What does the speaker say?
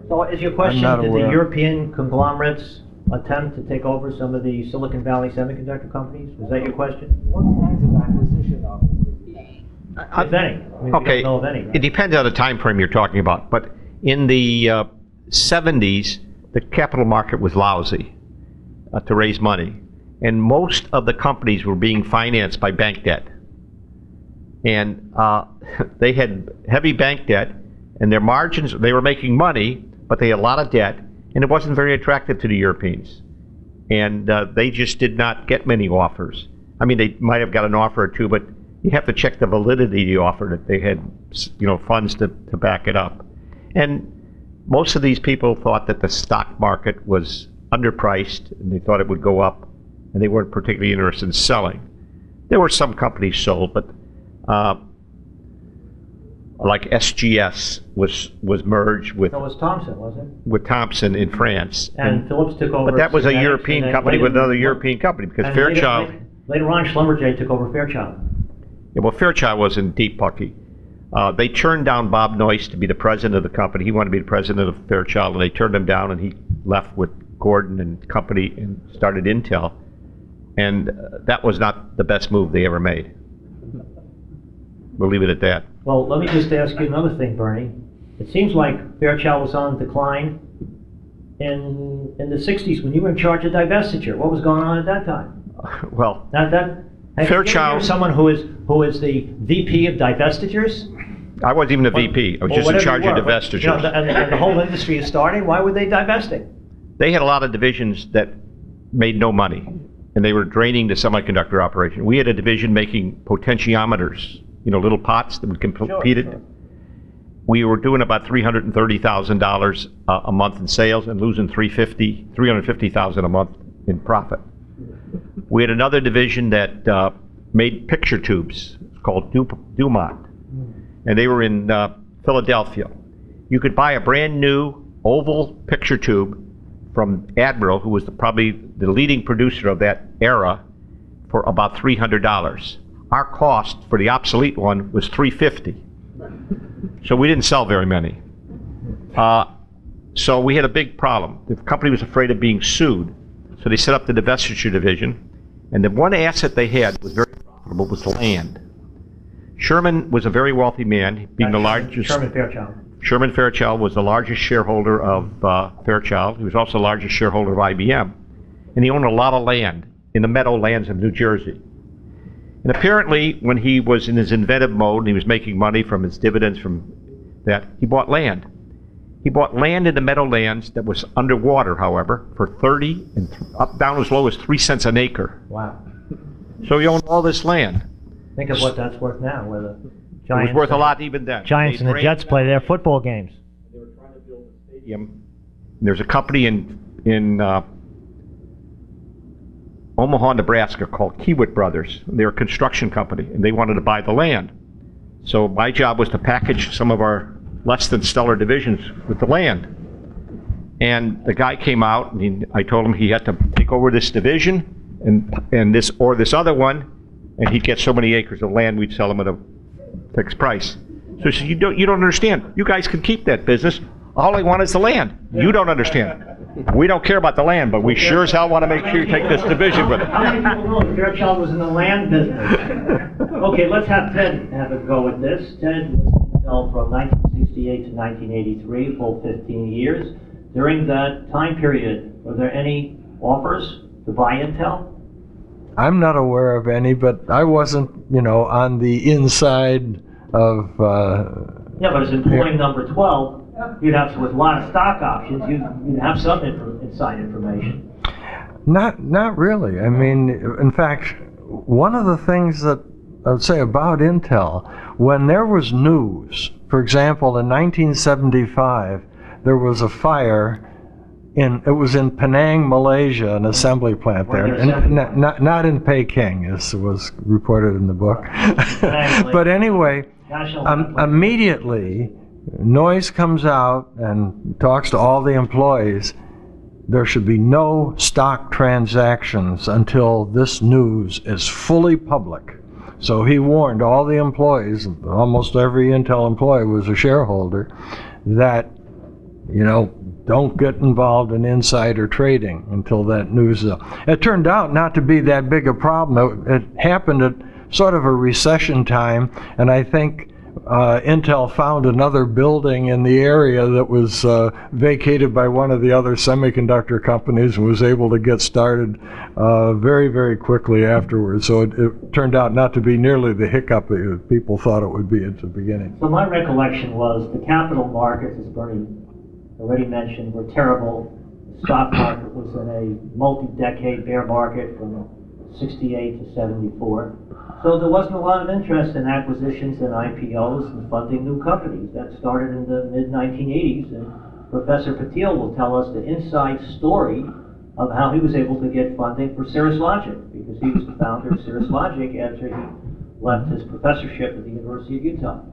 So is your question, not did the aware. European conglomerates attempt to take over some of the Silicon Valley semiconductor companies? Was that your question? What kinds of acquisition offers did you make? If any. I mean, we Okay, don't know of any, right? it depends on the time frame you're talking about, but in the 70s, the capital market was lousy to raise money, and most of the companies were being financed by bank debt. And they had heavy bank debt, and their margins, they were making money, but they had a lot of debt, and it wasn't very attractive to the Europeans. And they just did not get many offers. I mean, they might have got an offer or two, but you have to check the validity of the offer, that they had, funds to back it up. And most of these people thought that the stock market was underpriced, and they thought it would go up, and they weren't particularly interested in selling. There were some companies sold, but like SGS was merged with That was Thompson, wasn't it? Thompson in France. And Phillips took over. But that was a Synetics, European and then company with later- another European company, because and Fairchild, Later on, Schlumberger took over Fairchild. yeah, well, Fairchild was in deep bucky. They turned down Bob Noyce to be the president of the company. He wanted to be the president of Fairchild, and they turned him down, and he left with Gordon and company and started Intel. And that was not the best move they ever made. We'll leave it at that. Well, let me just ask you another thing, Bernie. It seems like Fairchild was on decline in the 60s when you were in charge of divestiture. What was going on at that time? Well, Have you ever Fairchild- heard of someone who is the VP of divestitures? I wasn't even a VP. I was Or just in whatever charge you of were, but, divestitures. and the whole industry is starting. Why were they divesting? They had a lot of divisions that made no money, and they were draining the semiconductor operation. We had a division making potentiometers, little pots that we competed. Sure. We were doing about $330,000 a month in sales and losing $350,000 a month in profit. We had another division that made picture tubes called Dumont, and they were in Philadelphia. You could buy a brand new oval picture tube from Admiral, who was probably the leading producer of that era, for about $300. Our cost for the obsolete one was $350. So we didn't sell very many. So we had a big problem. The company was afraid of being sued, so they set up the divestiture division, and the one asset they had was very profitable, was land. Sherman was a very wealthy man, being the largest. Sherman Fairchild. Sherman Fairchild was the largest shareholder of Fairchild. He was also the largest shareholder of IBM. And he owned a lot of land in the meadowlands of New Jersey. And apparently, when he was in his inventive mode and he was making money from his dividends from that, he bought land. He bought land in the meadowlands that was underwater, however, for 30 and up down as low as 3 cents an acre. Wow. So he owned all this land. Think of what that's worth now, where the It was Giants. worth a lot even then. Giants They and the drained Jets play their football games. They were trying to build a stadium. There's a company in Omaha, Nebraska called Kiewit Brothers. They're a construction company, and they wanted to buy the land. So my job was to package some of our less than stellar divisions with the land. And the guy came out, and I told him he had to take over this division and this other one, and he'd get so many acres of land, we'd sell him at a fixed price. So he said, you don't understand. You guys can keep that business. All I want is the land. You don't understand. We don't care about the land, but we sure as hell want to make sure you take this division with it. How many people know that Fairchild was in the land business? Okay, let's have Ted have a go at this. Ted was in Intel from 1968 to 1983, full 15 years. During that time period, were there any offers to buy Intel? I'm not aware of any, but I wasn't, on the inside of. Yeah, but as employee number 12, you'd have, with a lot of stock options, you'd have some inside information. Not really. I mean, in fact, one of the things that I would say about Intel, when there was news, for example, in 1975, there was a fire it was in Penang, Malaysia, an assembly plant there, and not in Peking, as was reported in the book. But anyway, immediately, Noyce comes out and talks to all the employees. There should be no stock transactions until this news is fully public. So he warned all the employees, almost every Intel employee was a shareholder, that you know, don't get involved in insider trading until that news. It turned out not to be that big a problem. It happened at sort of a recession time, and I think Intel found another building in the area that was vacated by one of the other semiconductor companies and was able to get started very, very quickly afterwards. So it turned out not to be nearly the hiccup that people thought it would be at the beginning. So my recollection was the capital markets, as Bernie already mentioned, were terrible. The stock market was in a multi-decade bear market from 68 to 74. So there wasn't a lot of interest in acquisitions and IPOs and funding new companies. That started in the mid-1980s, and Professor Patil will tell us the inside story of how he was able to get funding for Cirrus Logic, because he was the founder of Cirrus Logic after he left his professorship at the University of Utah.